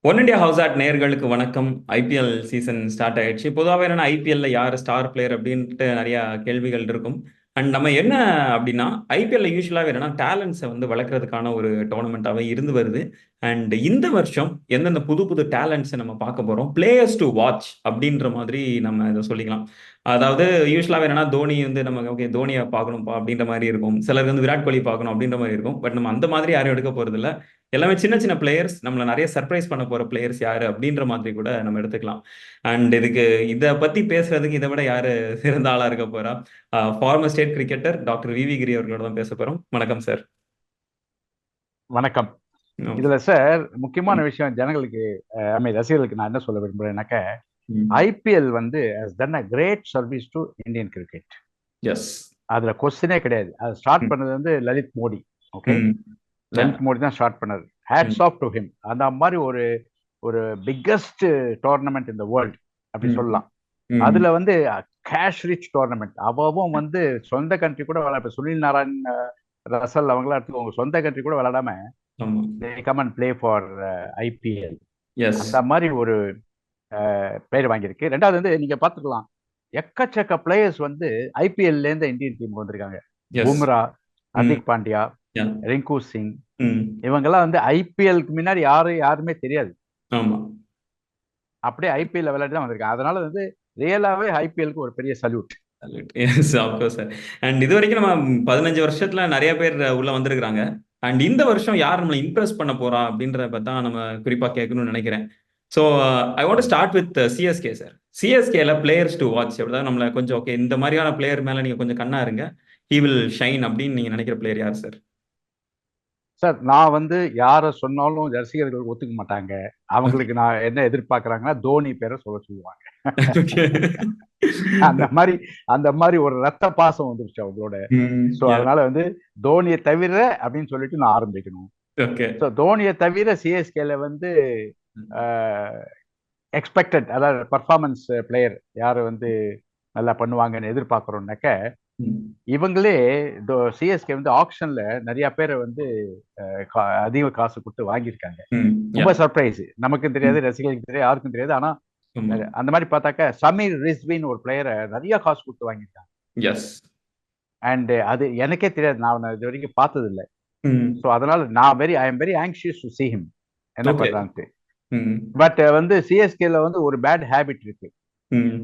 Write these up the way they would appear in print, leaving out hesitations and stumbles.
One India house add நேயர்களுக்கு வணக்கம். IPL season start ஆயிடுச்சு. பொதுவாகவே என்னன்னா ஐபிஎல்ல யார் ஸ்டார் பிளேயர் அப்படின்ட்டு நிறைய கேள்விகள் இருக்கும். அண்ட் நம்ம என்ன அப்படின்னா ஐபிஎல்ல யூஸ்வலாகவே என்னன்னா டேலண்ட்ஸை வந்து வளர்க்கறதுக்கான ஒரு டோர்னமெண்ட்டாகவே இருந்து வருது. அண்ட் இந்த வருஷம் எந்தெந்த புது புது டேலண்ட்ஸை நம்ம பார்க்க போறோம், பிளேயர்ஸ் டு வாட்ச் அப்படின்ற மாதிரி நம்ம இதை சொல்லிக்கலாம். அதாவது யூஸ்வலாகவே என்னன்னா தோனி வந்து நம்ம ஓகே தோனியை பார்க்கணும்ப்பா அப்படின்ற மாதிரி இருக்கும், சிலருக்கு வந்து விராட் கோலி பார்க்கணும் அப்படின்ற மாதிரி இருக்கும். பட் நம்ம அந்த மாதிரி யாரும் எடுக்க போறது இல்ல. எல்லாமே சின்ன சின்ன பிளேயர்ஸ், நம்மள நிறைய சர்ப்ரைஸ் பண்ண போற பிளேயர்ஸ் யாரு அப்படின்ற மாதிரி கூட நம்ம எடுத்துக்கலாம். அண்ட் இதுக்கு இதை பத்தி பேசுறதுக்கு இதை விட யாரு சிறந்த ஆளா இருக்க போறா? ஃபார்மர் ஸ்டேட் கிரிக்கெட்டர் டாக்டர் விவி கிரி அவர்களோட தான் பேச போறோம். வணக்கம் சார். வணக்கம். ஓகே. இதுல சார் முக்கியமான விஷயம் ஜனங்களுக்கு ரசிகர்களுக்கு நான் என்ன சொல்ல விரும்புறேன்னாக்க, ஐபிஎல் வந்து has done a great service to Indian cricket. Yes. அதுல கொஸ்டினே கிடையாது. அது ஸ்டார்ட் பண்ணது வந்து லலித் மோடி. ஓகே, லலித் மோடி தான் ஸ்டார்ட் பண்ணது. Hats off to him. அந்த மாதிரி ஒரு ஒரு பிக்கஸ்ட் டோர்னமெண்ட் இந்த வேர்ல்ட் அப்படி சொல்லலாம். அதுல வந்து கேஷ் ரிச் டோர்னமெண்ட். அவ்வளவும் வந்து சொந்த கண்ட்ரி கூட விளையாட, சுனில் நாராயண், ரசல் அவங்களாம் எடுத்துக்கோங்க, சொந்த கண்ட்ரி கூட விளையாடாம they come and play for IPL. அந்த மாதிரி ஒரு பெயர் வாங்கியிருக்கு. ரெண்டாவது வந்து நீங்க பாத்துக்கலாம், எக்கச்சக்க பிளேயர்ஸ் வந்து ஐபிஎல்ல இருந்து இந்தியன் டீம் வந்திருக்காங்க. பும்ரா, ஹர்திக் பாண்டியா, ரிங்கு சிங், இவங்கெல்லாம் வந்து ஐபிஎல்க்கு முன்னாடி யாருமே தெரியாது. அப்படியே ஐபிஎல் விளையாடி தான் வந்திருக்காங்க. அதனால வந்து ரியலாவே ஐபிஎல்க்கு ஒரு பெரிய சல்யூட். அண்ட் இது வரைக்கும் நம்ம 15 வருஷத்துல நிறைய பேர் உள்ள வந்திருக்கிறாங்க. அண்ட் இந்த வருஷம் யார் நம்மளை இம்ப்ரெஸ் பண்ண போறா அப்படின்றத தான் நம்ம குறிப்பா கேட்கணும்னு நினைக்கிறேன். So I want start with CSK sir. சிஎஸ்கேல பிளேயர்ஸ் டு வாட்ச் அப்படிதான் நம்மளை கொஞ்சம் ஓகே இந்த மாதிரியான பிளேயர் மேல நீங்க கொஞ்சம் கண்ணா இருங்க, ஹி வில் ஷைன் அப்படின்னு நீங்க நினைக்கிற பிளேயர் யார் சார்? சார், நான் வந்து யாரை சொன்னாலும் ரசிகர்கள் ஒத்துக்க மாட்டாங்க. அவங்களுக்கு நான் என்ன எதிர்பார்க்கறாங்கன்னா தோனி பேரை சொல்ல சொல்லுவாங்க. அந்த மாதிரி ஒரு ரத்த பாசம் வந்துருச்சு அவங்களோட. சோ அதனால வந்து தோனியை தவிர அப்படின்னு சொல்லிட்டு நான் ஆரம்பிக்கணும். தோனியை தவிர சிஎஸ்கேல வந்து எக்ஸ்பெக்டட், அதாவது பர்ஃபார்மன்ஸ் பிளேயர் யாரு வந்து நல்லா பண்ணுவாங்கன்னு எதிர்பார்க்கிறோம்னாக்க, இவங்களே சிஎஸ்கே வந்து ஆக்ஷன்ல நிறைய பேரை வந்து அதிக காசு கொடுத்து வாங்கியிருக்காங்க. ரொம்ப சர்ப்ரைஸ். நமக்கும் தெரியாது, ரசிகர்களுக்கு தெரியாது, யாருக்கும் தெரியாது. ஆனா அந்த மாதிரி பார்த்தாக்க சமீர் ரிஸ்வின் ஒரு பிளேயரை நிறைய காசு கொடுத்து வாங்கியிருக்காங்க. அண்ட் அது எனக்கே தெரியாது, நான் இது வரைக்கும் பார்த்தது இல்லை. ஸோ அதனால நான் I am very anxious to see him என்ன பண்றான்ட்டு. பட் வந்து சிஎஸ்கேல வந்து ஒரு பேட் ஹேபிட் இருக்கு.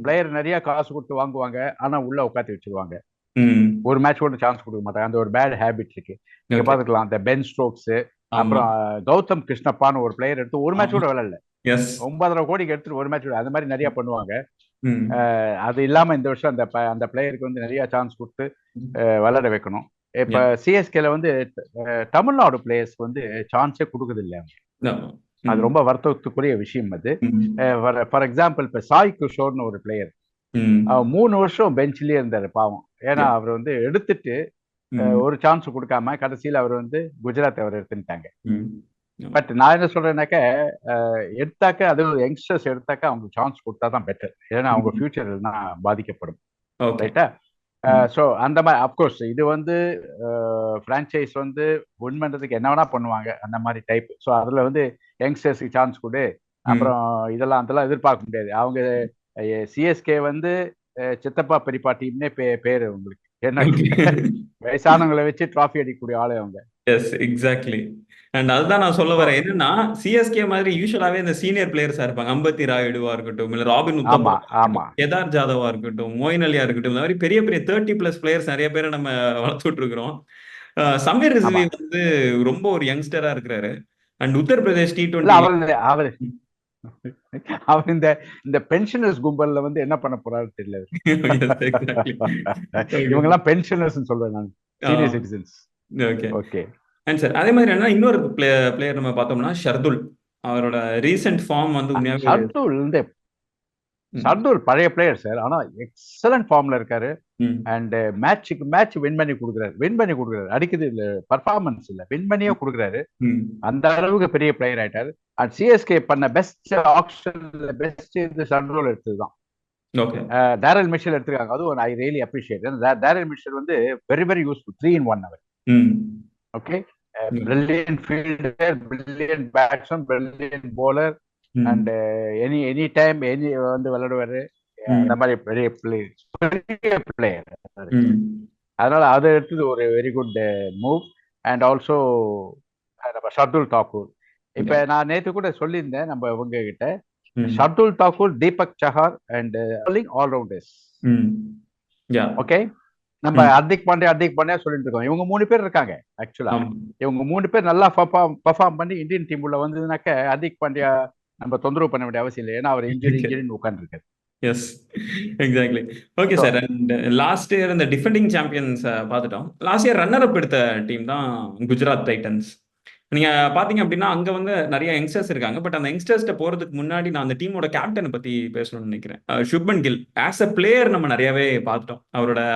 பிளேயர் நிறைய காசு கொடுத்து வாங்குவாங்க, ஆனா உள்ள உட்காந்து வச்சிருவாங்க. ஒரு மேட்ச் கூட சான்ஸ் கொடுக்க மாட்டாங்க. அந்த ஒரு பேட் ஹேபிட் இருக்கு. நீங்க பாத்துக்கலாம், அந்த பென் ஸ்டோக்ஸ், அப்புறம் கௌதம் கிருஷ்ணப்பான்னு ஒரு பிளேயர் எடுத்து ஒரு மேட்ச் கூட விளையாடல. 9.5 கோடிக்கு எடுத்துட்டு ஒரு மேட்ச், அது மாதிரி நிறைய பண்ணுவாங்க. அது இல்லாம இந்த வருஷம் அந்த பிளேயருக்கு வந்து நிறைய சான்ஸ் கொடுத்து விளையாட வைக்கணும். இப்ப சிஎஸ்கேல வந்து தமிழ்நாடு பிளேயர்ஸ்க்கு வந்து சான்ஸே கொடுக்குது இல்லை. அது ரொம்ப வருத்தத்துக்குரிய விஷயம். அது ஃபார் எக்ஸாம்பிள் இப்ப சாய் கிஷோர்னு ஒரு பிளேயர் 3 வருஷம் பெஞ்சிலே இருந்தாரு பாவம். ஏன்னா அவர் வந்து எடுத்துட்டு ஒரு சான்ஸ் கொடுக்காம கடைசியில் அவர் வந்து குஜராத் அவர் எடுத்துட்டாங்க. பட் நான் என்ன சொல்றேன்னாக்க, எடுத்தாக்க அது யங்ஸ்டர்ஸ் எடுத்தாக்க அவங்க சான்ஸ் கொடுத்தா தான் பெட்டர். ஏன்னா அவங்க ஃபியூச்சர் பாதிக்கப்படும். ரைட்டா? ஸோ அந்த மாதிரி அப்கோர்ஸ் இது வந்து ஃப்ரான்ச்சைஸ் வந்து வின் பண்றதுக்கு என்ன வேணா பண்ணுவாங்க, அந்த மாதிரி டைப். ஸோ அதுல வந்து யங்ஸ்டர்ஸ்க்கு சான்ஸ் கொடு, அப்புறம் அதெல்லாம் எதிர்பார்க்க முடியாது. அவங்க சிஎஸ்கே வந்து சித்தப்பா பெரியப்பா டீம்னே பேரு உங்களுக்கு. என்ன வயசானவங்களை வச்சு டிராஃபி அடிக்கக்கூடிய ஆளு அவங்க. S, exactly. அண்ட் அதுதான் நான் சொல்ல வரேன். என்னன்னா சிஎஸ்கே மாதிரி யூசுவலாவே இந்த சீனியர் பிளேயர்ஸா இருப்பாங்க. அம்பத்தி ராயுடுவா இருக்கட்டும், இல்ல ராபின் உத்தப்பா, கேதார் ஜாதவா இருக்கட்டும், மொயின் அலியா இருக்கட்டும், இந்த மாதிரி பெரிய பெரிய 30+ பிளேயர்ஸ் நிறைய பேரை நம்ம வளர்த்துட்டு இருக்கிறோம். சமீர் ரிஸ்வி வந்து ரொம்ப ஒரு யங்ஸ்டரா இருக்கிறாரு. அண்ட் உத்தரப்பிரதேஷ் T20 அவர் இந்த பென்ஷனர்ஸ் கும்பல்ல வந்து என்ன பண்ண போறாரு தெரியல. இவங்க எல்லாம் பென்ஷனர்ஸ் சொல்றேன் நான், senior citizens. Okay. And sir அதே மாதிரி என்ன இன்னொரு பிளேயர் நம்ம பார்த்தோம்னா ஷர்துல். அவரோட ரீசெண்ட் ஃபார்ம் வந்து ஷர்துல் பழைய பிளேயர் சார், ஆனா எக்ஸலன்ட் ஃபார்ம்ல இருக்காரு. அண்ட் மேட்ச் வின் பண்ணி கொடுக்குறாரு. அடிக்குது இல்ல, பர்ஃபார்மன்ஸ் இல்ல, வின் பண்ணியே கொடுக்குறாரு. அந்த அளவுக்கு பெரிய பிளேயர் ஆயிட்டாரு. அண்ட் சிஎஸ்கே பண்ண பெஸ்ட் ஆக்ஷன்ல பெஸ்ட் இந்த ஷர்துல் எடுத்ததுதான். டேரல் மிஷல் எடுத்துருக்காங்க. அதுவும் I really appreciate. Daryl Mitchell வந்து வெரி வெரி யூஸ்ஃபுல். 3-in-1 அவர். Okay, brilliant fielder, brilliant batsman, brilliant bowler, hmm. And any time வந்து விளையாடுவாரு. அந்த ம். மாதிரி பெரிய பிளேயர். ம். அதனால அதை எடுத்தது ஒரு very good move. And also நம்ம ஷர்துல் தாக்கூர். இப்ப Yeah. நான் நேத்து கூட சொல்லியிருந்தேன் நம்ம இவங்க கிட்ட, ம். Shardul Thakur, Deepak Chahar and allrounders. ம். Yeah. ஓகே, நம்ம ம். ஹர்திக் பாண்டியா சொல்லிட்டு இருக்கோம். இவங்க 3 பேர் இருக்காங்க ஆக்சுவலா. ஆமா. இவங்க 3 பேர் நல்லா பெர்ஃபார்ம் பண்ணி இந்தியன் டீம் உள்ள வந்ததுனாக்க ஹர்திக் பாண்டியா நம்ம தொந்தரவு பண்ண வேண்டிய அவசியம் இல்லை. ஏன்னா அவர் இன்ஜுரின்னு உட்காந்துருக்காரு. Yes, exactly. Okay so sir. And last year இந்த டிஃபெண்டிங் சாம்பியன்ஸ் பார்த்துட்டோம். லாஸ்ட் இயர் ரன்னர் அப் எடுத்த டீம் தான் குஜராத் டைட்டன்ஸ். நீங்க பாத்தீங்க அப்படின்னா அங்க வந்து நிறைய யங்ஸ்டர்ஸ் இருக்காங்க. பட் அந்த யங்ஸ்டர்ஸ்ட்ட போறதுக்கு முன்னாடி நான் அந்த டீமோட கேப்டனை பத்தி பேசணும்னு நினைக்கிறேன். Shubman Gill as a player நம்ம நிறையவே பார்த்துட்டோம்.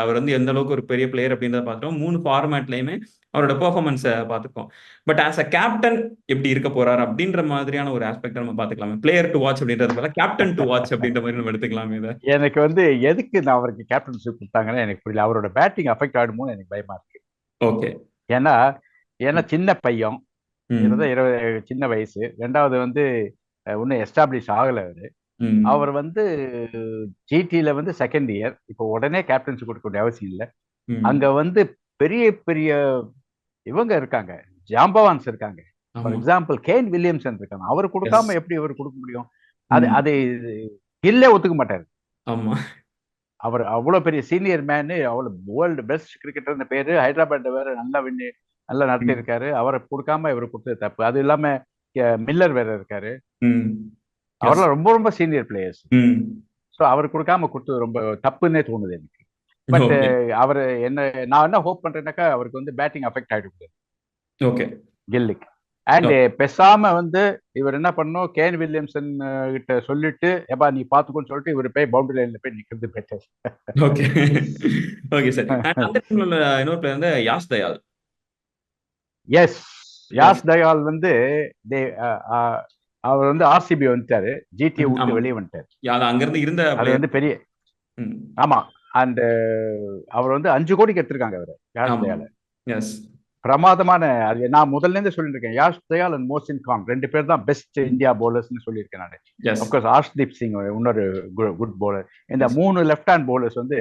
அவர் வந்து எந்த அளவுக்கு ஒரு பெரிய பிளேயர் அப்படின்றத பார்த்துட்டோம். 3 ஃபார்மேட்லயுமே அவரோட பெர்ஃபார்மன்ஸை பார்த்துருக்கோம். பட் ஆஸ் அ கேப்டன் எப்படி இருக்க போறாரு அப்படின்ற மாதிரியான ஒரு ஆஸ்பெக்ட் நம்ம பார்த்துக்கலாமே. பிளேயர் டு வாட்ச் அப்படின்றது போல கேப்டன் டு வாட்ச் அப்படின்ற மாதிரி நம்ம எடுத்துக்கலாமே இதை. எனக்கு வந்து எதுக்கு நான் அவருக்கு கேப்டன்ஷிப் கொடுத்தாங்கன்னு எனக்கு புரியல. அவரோட பேட்டிங் அஃபெக்ட் ஆகிடுமோ எனக்கு பயமா இருக்கு. ஓகே. ஏன்னா ஏன்னா சின்ன பையன், ம். 20 சின்ன வயசு. ரெண்டாவது வந்து இன்னும் எஸ்டாப்ளிஷ் ஆகல அவரு. ம். அவர் வந்து ஜிடில வந்து செகண்ட் இயர். இப்போ உடனே கேப்டன்சி கொடுக்க வேண்டிய அவசியம் இல்லை. ம். அங்க வந்து பெரிய பெரிய இவங்க இருக்காங்க, ஜாம்பவான்ஸ் இருக்காங்க. ஃபார் ஆமா. எக்ஸாம்பிள் கேன் வில்லியம்சன் இருக்காங்க. அவர் எஸ். கொடுக்காம எப்படி இவர் கொடுக்க முடியும்? அது ம். அது கில்லே ஒத்துக்க மாட்டாரு. ஆமா. அவர் அவ்வளவு பெரிய சீனியர் மேனு, அவ்வளவு வேர்ல்டு பெஸ்ட் கிரிக்கெட்டர்னு பேரு. ஹைதராபாத் வேற நல்லா நடத்தி ம். இருக்காரு. அவரை கொடுக்காம இவர் கொடுத்தது தப்பு. அது இல்லாம மில்லர் வேற இருக்காரு. ம். எஸ். அவரெல்லாம் ரொம்ப ரொம்ப சீனியர் பிளேயர்ஸ். ம். ஸோ அவர் கொடுக்காம கொடுத்தது ரொம்ப தப்புன்னே தோணுது எனக்கு. But okay. அவர் நான் என்ன ஹோப் பண்றேன்னாக்கா அவருக்கு வந்து பேட்டிங் அஃபெக்ட் ஆயிடுது ஓகே. கில்லுக்கு. அண்ட் பெசாம வந்து இவர் என்ன பண்ணணும், கேன் வில்லியம்சன் கிட்ட சொல்லிட்டு எப்பா நீ பாத்துக்கோன்னு சொல்லிட்டு இவர் போய் பவுண்டரி லைன்ல போய் நிக்கிறது better. Okay. Okay sir. And அந்த டீம்ல உள்ள இன்னொரு பிளேயர் வந்து யாஷ் தயால். எஸ், யாஷ் தயால் வந்து அவர் வந்து ஆர்சிபி வந்துட்டாரு. ஜிடியை விட்டு ஆமா. வெளியே வந்துட்டாரு. அது அங்கிருந்து இருந்த அது பிளேயர். வந்து பெரிய ம். ஆமா. அண்ட் அவர் வந்து 5 கோடிக்கு எடுத்திருக்காங்க அவர் யாஷ் ஆமா. தயால. எஸ். பிரமாதமான, அது நான் முதல்ல இருந்து சொல்லிட்டு இருக்கேன். யாஷ் தயால் அண்ட் மோசின் கான் 2 பேர் தான் பெஸ்ட் இந்தியா பவுலர்ஸ்னு சொல்லியிருக்கேன் நான். எஸ். அப்கோர்ஸ் ஹர்ஷ்தீப் சிங் இன்னொரு குட் பவுலர். இந்த எஸ். 3 லெஃப்ட் ஹேண்ட் பவுலர்ஸ் வந்து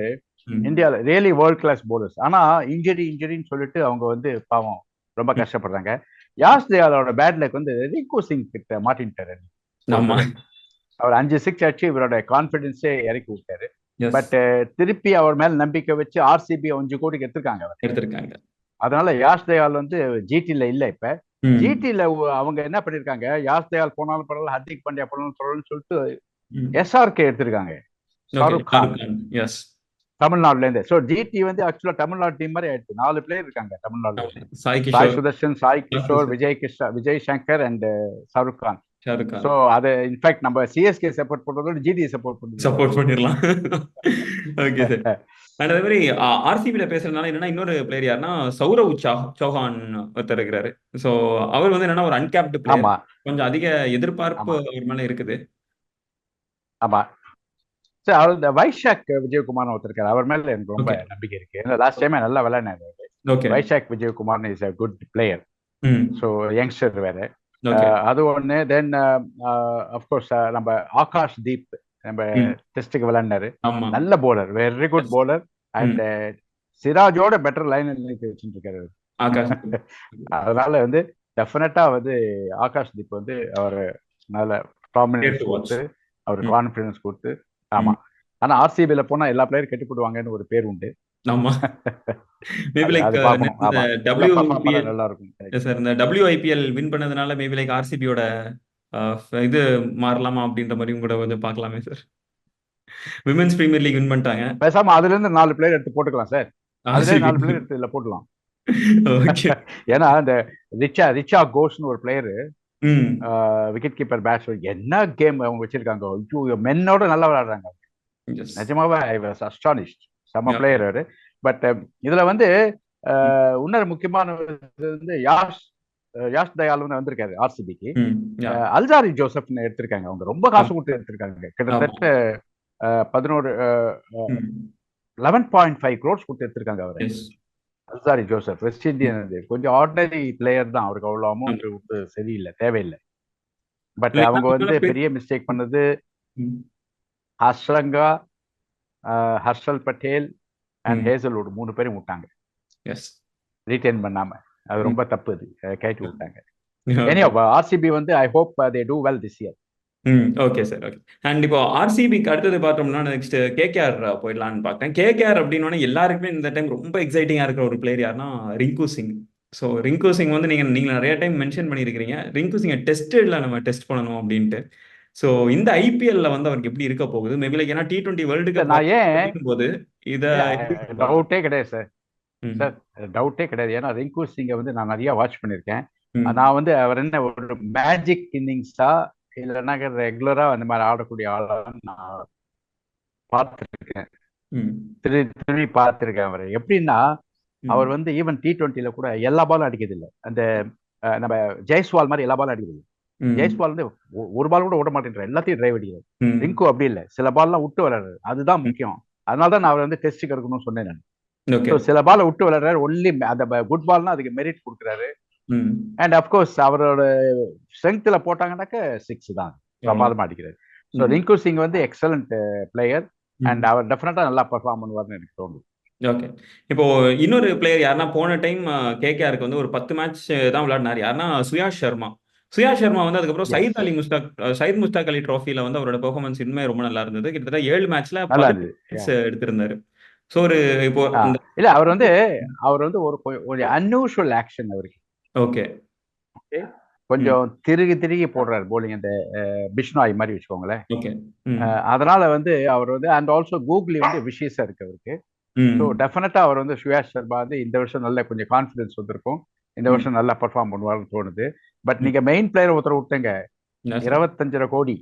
ம். இந்தியாவில் ரியலி வேர்ல்ட் கிளாஸ் பவுலர்ஸ். ஆனா இன்ஜுரின்னு சொல்லிட்டு அவங்க வந்து பாவம் ரொம்ப ம். கஷ்டப்படுறாங்க. யாஷ் தயாலோட பேட் லக் வந்து ரிங்கு சிங் கிட்ட மாட்டின்ட்டாரு. ஆமா. அவர் 5 6 அடிச்சு இவரோட கான்பிடன்ஸே இறக்கி விட்டாரு. எஸ். பட் திருப்பி அவர் மேல நம்பிக்கை வச்சு ஆர்சிபி 5 கோடிக்கு எடுத்திருக்காங்க அவர். எடுத்திருக்காங்க. அதனால யாஷ் தயால் வந்து ஜிடில இல்ல. இப்ப ம். ஜிடில அவங்க என்ன பண்ணிருக்காங்க, யாஷ் தயால் போனாலும் பரவாயில்ல, ஹர்திக் பாண்டியா போனாலும் பரவாயில்லன்னு சொல்லிட்டு ம். எஸ்ஆர்கே எடுத்திருக்காங்க. ஓகே. ஷாருக் கான் ஷாருக் கான். எஸ். தமிழ்நாடுல இருந்து. ஸோ ஜிடி வந்து ஆக்சுவலா தமிழ்நாடு டீம் மாதிரி ஆயிடுச்சு. 4 பிளேயர் இருக்காங்க தமிழ்நாடுல ஆமா. இருந்து. சாய் சாய் கிஷோர், சுதர்ஷன், சாய் கிஷோர், விஜய் சங்கர் அண்ட் ஷாருக் கான். ஷாருக் கான். ஸோ அது இன்ஃபேக்ட் நம்ம சிஎஸ்கே சப்போர்ட் பண்றதோட ஜிடி சப்போர்ட் பண்ணுறோம். சப்போர்ட் பண்ணிடலாம். Okay sir. அண்ட் அதே மாதிரி ஆர்சிபியில பேசுறதுனால என்னன்னா இன்னொரு பிளேயர் யாருன்னா சௌரவ் சௌஹான் ஒருத்தர் இருக்கிறாரு. ஸோ அவர் வந்து என்னன்னா ஒரு அன்கேப்டு பிளேயர். ஆமா கொஞ்சம் அதிக எதிர்பார்ப்பு ஆமா அவர் மேல இருக்குது. ஆமா. சரி, அவர் இந்த வைஷாக் விஜயகுமார் ஒருத்தர் இருக்காரு. அவர் மேல எனக்கு ரொம்ப ஓகே. நம்பிக்கை இருக்கு. ஏன்னா லாஸ்ட் டைமே நல்லா விளையாடினாரு. Okay. Vyshak Vijaykumar is a good player. Hmm. So youngster வேற. ஓகே. அது ஒன்று. தென் அஃப்கோர்ஸ் நம்ம ஆகாஷ் தீப் நம்ம ம். டெஸ்ட்டுக்கு விளையாடினாரு. ஆமா. நல்ல bowler, very good yes. Bowler. ம். அண்ட் சிராஜோட பெட்டர் லைன் வச்சுட்டு இருக்காரு. ஆகாஷ். அதனால வந்து டெஃபினட்டா வந்து ஆகாஷ் தீப் வந்து அவர் நல்ல ப்ராமினன்ஸ் to watch. கொடுத்து அவர் ம். கான்ஃபிடன்ஸ் கொடுத்து. ஆமா. ம். ஆனா ஆர்சிபில போனா எல்லா பிளேயரும் கட்டி போடுவாங்கன்னு ஒரு பேர் உண்டு. ஆமா. மேபி லைக் அது பார்க்கணும். இந்த ஆமா, நல்ல perform பண்ணா WPL நல்லா இருக்கும். சார் இந்த WIPL வின் பண்ணதுனால மேபி லைக் ஆர்சிபியோட இது மாறலாமா அப்படின்ற மாதிரியும் கூட கொஞ்சம் பார்க்கலாமே sir. Women's premier league win பண்ணிட்டாங்க. பேசாம அதுல இருந்து 4 பிளேயர் எடுத்து போட்டுக்கலாம் சார். அதுல ஆர்சிபி. 4 பிளேயர் எடுத்து இதுல போடலாம். ஓகே. ஏன்னா இந்த ரிச்சா கோஷ்னு ஒரு பிளேயரு, ம். விக்கெட் கீப்பர் பேட்ஸ்மேன், என்ன கேம் அவங்க வச்சிருக்காங்க. ஐயோ, மென்னோட நல்லா விளையாடுறாங்க. எஸ். நிஜமாவே ஐ வாஸ் அஸ்டானிஷ்ட். செம்ம யா. பிளேயர் அவரு. பட் இதுல வந்து இன்னொரு முக்கியமான இது வந்து யாஷ் தயால் வந்து வந்திருக்காரு ஆர்சிபிக்கு. ம். யா. அல்சாரி ஜோசப்னு எடுத்திருக்காங்க. அவங்க ரொம்ப காசு கொடுத்து எடுத்திருக்காங்க. ஆமா. கிட்டத்தட்ட 11 ம். 11.5 crores கொடுத்து எடுத்திருக்காங்க அவரை. Yes. Alzarri Joseph West Indian. கொஞ்சம் ஆர்டினரி பிளேயர் தான். அவருக்கு அவ்வளவு ஆமா. அமௌண்ட் கொடுத்து சரியில்லை, தேவையில்லை. பட் இல்லைன்னா அவங்க வந்து அதனால பெரிய மிஸ்டேக் பண்ணது ம், ஹர்ஷங்கா, ஹர்ஷல் பட்டேல் அண்ட் ம், ஹேசல்வுட் 3 பேரும் விட்டாங்க எஸ். ரீட்டைன் பண்ணாம. அது ம், ரொம்ப தப்பு, அது கழட்டி விட்டாங்க. ஓகே. எனியோ ஆர்சிபி வந்து I hope they do well this year. Okay sir, okay. And இப்போ ஆர்சிபிக்கு அடுத்தது பார்த்தோம்னா நெக்ஸ்ட் கேகேஆர் போயிடலான்னு பார்த்தேன். கேகேஆர் அப்படின்னோடனே எல்லாருக்குமே இந்த டைம் ரொம்ப எக்ஸைட்டிங்கா இருக்கிற ஒரு பிளேயர் யாருன்னா ரிங்கு சிங். ஸோ ரிங்கு சிங் வந்து நீங்க நிறைய டைம் மென்ஷன் பண்ணியிருக்கிறீங்க ரிங்கு சிங்கை டெஸ்ட்ல நம்ம டெஸ்ட் பண்ணணும் அப்படின்ட்டு. ஸோ இந்த ஐபிஎல்ல வந்து அவருக்கு எப்படி இருக்க போகுது மேபி லைக் ஏன்னா T20 வேர்ல்டு இல்ல கப் நான் ஏன் அப்படிங்கும் போது இதை எப்படி பார்க்கலாம்? டவுட்டே கிடையாது சார். ம், சார் டவுட்டே கிடையாது. ஏன்னா ரிங்கு சிங்கை வந்து நான் நிறைய வாட்ச் பண்ணியிருக்கேன். ம், நான் வந்து அவர் என்ன ஒரு மேஜிக் இன்னிங்ஸா இல்லைன்னா ரெகுலரா அந்த மாதிரி ஆடக்கூடிய ஆளா நான் பார்த்துருக்கேன். ம், திரும்பி பார்த்துருக்கேன் அவரை. எப்படின்னா அவர் ம், வந்து ஈவன் T20ல கூட எல்லா பாலும் அடிக்கிறது இல்லை. அந்த நம்ம ஜெய்ஸ்வால் மாதிரி எல்லா பாலும் அடிக்கிறது இல்லை. ம், ஜெய்ஸ்வால் வந்து ஒரு பால் கூட விட மாட்டேன்றார், எல்லாத்தையும் டிரைவ் அடிக்கிறார். ம், ரிங்கு அப்படி இல்லை, சில பால்லாம் விட்டு விளையாடுறாரு. அதுதான் முக்கியம். அதனால தான் நான் அவர் வந்து டெஸ்ட்டுக்கு எடுக்கணும்னு சொன்னேன் நான். ஓகே. ஸோ சில பால் விட்டு விளையாடுறாரு, ஒன்லி அந்த குட் பால்னா அதுக்கு மெரிட் கொடுக்குறாரு. ம், அண்ட் அப்கோர்ஸ் அவரோட ஸ்ட்ரென்த்தில் போட்டாங்கன்னாக்க சிக்ஸ் தான் அவ்வளோ. பிரமாதமா அடிக்கிறாரு. ஸோ ம், ரிங்கு சிங் வந்து எக்ஸலண்ட் பிளேயர். அண்ட் ம். அவர் டெஃபினட்டா நல்லா பெர்ஃபார்ம் பண்ணுவார்னு எனக்கு தோணுது. ஓகே. இப்போ இன்னொரு பிளேயர் யாருன்னா போன டைம் கேகேஆருக்கு வந்து ஒரு 10 மேட்ச் தான் விளையாடினார். யாருன்னா சுயாஷ் சர்மா. சுயாஷ் சர்மா வந்து அதுக்கப்புறம் எஸ், சயித் முஸ்தாக் அலி ட்ராஃபில வந்து அவரோட பெர்ஃபார்மன்ஸ் இன்னுமே ரொம்ப நல்லா இருந்தது. கிட்டத்தட்ட 7 மேட்ச்ல நல்லா 18 இருந்தது. ரன்ஸ் எடுத்திருந்தாரு. ஸோ ஒரு இப்போ இந்த இல்ல அவர் வந்து ஒரு அன்யூஷுவல் ஆக்ஷன் அவருக்கு. ஓகே. ஓகே, ம். கொஞ்சம் திருகி திருகி போடுறாரு போலிங், அந்த பிஷ்னாய் மாதிரி வச்சுக்கோங்களேன். ஓகே. ம். அதனால வந்து அவர் வந்து அண்ட் ஆல்சோ கூகுளி வந்து விஷயஸா இருக்கு அவருக்கு. ஸோ ம். டெஃபினட்டா அவர் வந்து சுயாஷ் சர்மா வந்து இந்த வருஷம் நல்ல கொஞ்சம் கான்ஃபிடன்ஸ் வந்திருக்கும். இந்த ம். வருஷம் நல்லா பெர்ஃபார்ம் பண்ணுவார்னு தோணுது. பட் ம். நீங்க மெயின் பிளேயர் ஒருத்தர் விட்டுங்க, என்ன சார்? 25 கோடி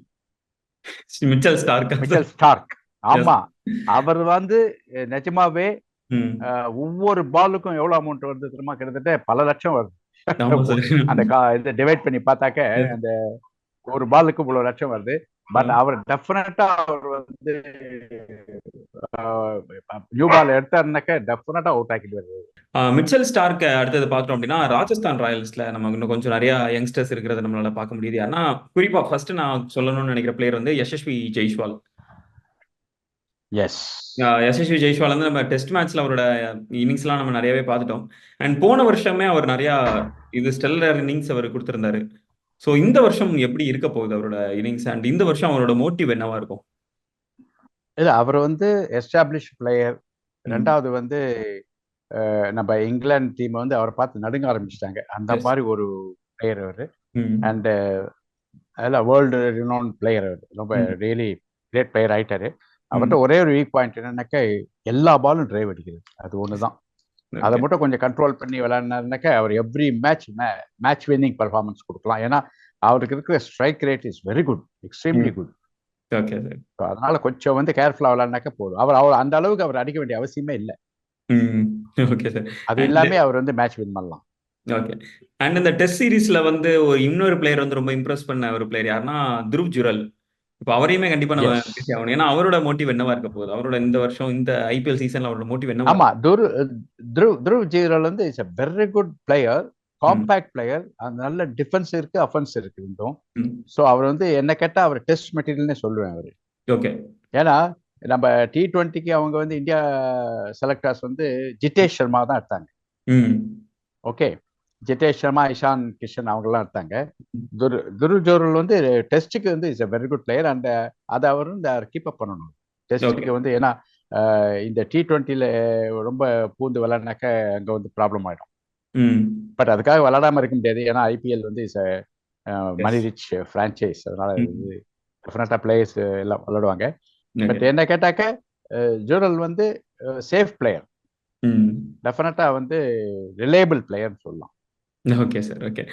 மிச்சல் ஸ்டார்க்கா சார்? Mitchell Starc. எஸ். ஆமா, அவர் வந்து நிஜமாவே ம். ஒவ்வொரு பாலுக்கும் எவ்வளவு அமௌண்ட் வருது தெரியுமா? கிட்டத்தட்ட பல லட்சம் வருது. ஆமா சார். அந்த இதை டிவைட் பண்ணி பார்த்தாக்க எஸ். அந்த ஒரு பாலுக்கு இவ்வளவு லட்சம் வருது. பட் ஆ. அவர் டெஃபினட்டா அவர் வந்து நியூ பால் எடுத்தாருனாக்க டெஃபினட்டா அவுட் ஆக்கிடுவாரு. மிச்சல் ஸ்டார்க் அடுத்தது பார்த்தோம் அப்படின்னா ராஜஸ்தான் ராயல்ஸ்ல நம்ம இன்னும் கொஞ்சம் நிறைய யங்ஸ்டர்ஸ் இருக்கிறத நம்மளால பார்க்க முடியுது. ஆனா குறிப்பா ஃபர்ஸ்ட் நான் சொல்லணும்னு நினைக்கிற பிளேயர் வந்து யசஸ்வி ஜெய்ஸ்வால். எஸ், யசஸ்வி ஜெய்ஸ்வால் வந்து நம்ம டெஸ்ட் மேட்ச்ல அவரோட இன்னிங்ஸ்லாம் நம்ம நிறையவே பார்த்துட்டோம். அண்ட் போன வருஷமே அவர் நிறைய ஸ்டெல்லர் இன்னிங்ஸ் அவர் கொடுத்திருந்தாரு. ஸோ இந்த வருஷம் எப்படி இருக்க போகுது அவரோட இன்னிங்ஸ் அண்ட் இந்த வருஷம் அவரோட மோட்டிவ் என்னவா இருக்கும்? இல்ல அவர் வந்து எஸ்டாப்ளிஷ் பிளேயர். ம். ரெண்டாவது வந்து நம்ம இங்கிலாந்து டீம் வந்து அவரை பார்த்து நடுங்க ஆரம்பிச்சிட்டாங்க. அந்த எஸ். மாதிரி ஒரு பிளேயர் அவர். ம். அண்ட் அதில் வேர்ல்டு ரினோன் பிளேயர் அவர். ரொம்ப ம். ரியலி கிரேட் பிளேயர் ஆயிட்டாரு. அவர்கிட்ட ம். ஒரே ஒரு வீக் பாயிண்ட் என்னன்னாக்கா எல்லா பாலும் டிரைவ் அடிக்கிறது, அது ஒண்ணுதான். அதை ஓகே. மட்டும் கொஞ்சம் கண்ட்ரோல் பண்ணி விளையாடினாருனாக்கா அவர் எவ்ரி மேட்ச் வின்னிங் பர்ஃபார்மன்ஸ் கொடுக்கலாம். ஏன்னா அவருக்கு இருக்கிற strike rate is very good, extremely ம். குட். Okay sir. அதனால கொஞ்சம் வந்து கேர்ஃபுல்லா விளையாடினாக்கா போதும். அவர் அந்த அளவுக்கு அவர் அடிக்க வேண்டிய அவசியமே இல்லை. ம். Okay sir. அது அண்ட் எல்லாமே அவர் வந்து மேட்ச் வின் பண்ணலாம். ஓகே. அண்ட் இந்த டெஸ்ட் சீரிஸ்ல வந்து ஒரு இன்னொரு பிளேயர் வந்து ரொம்ப இம்ப்ரெஸ் பண்ண ஒரு பிளேயர் யாருன்னா துருவ் ஜுரல். இப்போ அவரையுமே கண்டிப்பா நம்ம எஸ், பேசி ஆகணும். ஏன்னா அவரோட மோட்டிவ் என்னவா இருக்க போகுது? அவரோட இந்த வருஷம் இந்த ஐபிஎல் சீசன்ல அவரோட மோட்டிவ் என்னவா ஆமா. துருவ் ஜீரல் வந்து is a very good player, இருக்கும்? Compact player. நல்ல டிஃபென்ஸ் இருக்கு, அஃபென்ஸ் இருக்கு ரெண்டும். ம். ஸோ அவர் வந்து என்ன கேட்டா அவர் டெஸ்ட் மெட்டீரியல்னே சொல்லுவேன் அவரு. ஓகே. ஏன்னா நம்ம T20க்கு அவங்க வந்து இந்தியா செலக்டர்ஸ் வந்து ஜிதேஷ் சர்மா தான் எடுத்தாங்க. ம். ஓகே, ஜிதேஷ் சர்மா, இஷான் கிஷன் அவங்கெல்லாம் எடுத்தாங்க. துருவ் ஜோரல் வந்து டெஸ்ட்டுக்கு வந்து is a very good player. And அதை அவர் வந்து கீப் அப் பண்ணணும் ஓகே. டெஸ்ட்டுக்கு வந்து. ஏன்னா இந்த T20ல ரொம்ப பூந்து விளையாடினாக்க அங்கே வந்து ப்ராப்ளம் ஆயிடும். ம். பட் அதுக்காக விளையாடாம இருக்க முடியாது. ஏன்னா ஐபிஎல் வந்து is money yes. Rich franchise. அதனால ம். இது டெஃபினட்டா பிளேயர்ஸ் எல்லாம் விளையாடுவாங்க. ஓகே. பட் என்ன கேட்டாக்க ஜோரல் வந்து சேஃப் பிளேயர், ம். டெஃபினட்டா வந்து ரிலேபிள் பிளேயர்னு சொல்லலாம். Okay sir. ஓகே.